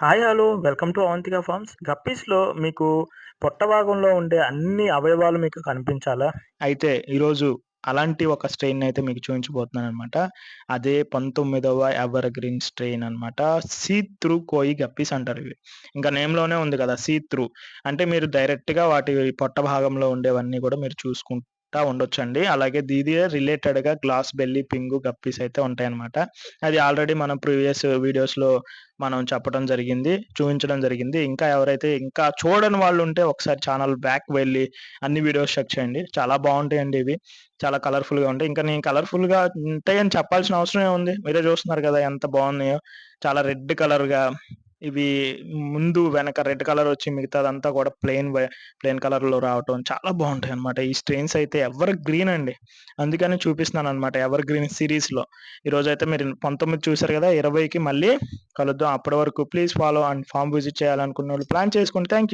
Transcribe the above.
Hi! Hello! Welcome to Avantika farms. గప్పీస్‌లో మీకు పొట్ట భాగంలో ఉండే అన్ని అవయవాలు మీకు కనిపించాలా? అయితే ఈరోజు అలాంటి ఒక స్ట్రెయిన్‌నయితే మీకు చూయించబోతున్నాననమాట. అదే 19వ ఎవర్ గ్రీన్ స్ట్రెయిన్ అనమాట. సీ త్రూ కోయి గప్పీస్ అంటారివి. ఇంకా నేమ్‌లోనే ఉంది కదా! See through. అంటే మీరు డైరెక్ట్‌గా వాటి పొట్ట భాగంలో ఉండేవన్నీ గూడా మీరు చూసుకుంటా ఉండొచ్చండి. అలాగే ఇదే రిలేటెడ్‌గా గ్లాస్ బెల్లీ, పింగు గప్పీస్ అయితే ఉంటాయనమాట. అది ఆల్రెడీ మనం ప్రీవియస్ వీడియోస్‌లో మనం చెప్పడం జరిగింది. చూయించడం జరిగింది. ఇంకా ఎవరైతే ఇంకా చూడని వాళ్ళుంటే ఒకసారి ఛానల్ బ్యాక్ వెళ్లి అన్ని వీడియోస్ చెక్ చేయండి. చాలా బావుంటాయండి ఇవి. చాలా కలర్‌ఫుల్‌గా ఉంటాయి. ఇంకా నేను కలర్‌ఫుల్‌గా ఉంటాయని చెప్పాల్సిన అవసరం ఏముంది? మీరే చూస్తున్నారు కదా! ఎంత బావున్నాయో. చాలా రెడ్ కలర్‌గా ఇవి ముందు, వెనక రెడ్ కలరొచ్చి మిగతాదంతా కూడా ప్లెయిన్ కలర్‌లో రావటం చాలా బావుంటాయన్నమాట. ఈ స్ట్రెయిన్స్ అయితే ఎవర్ గ్రీన్ అండి. అందుకని చూపిస్తున్నానన్నమాట ఎవర్ గ్రీన్ సీరీస్‌లో. ఈరోజైతే మీరు 19 చూసారు కదా! 20కి మళ్ళీ కలుద్దాం. అప్పటి వరకు please follow and farm visit చేయాలనుకున్నోళ్ళు ప్లాన్ చేసుకోండి. Thank you.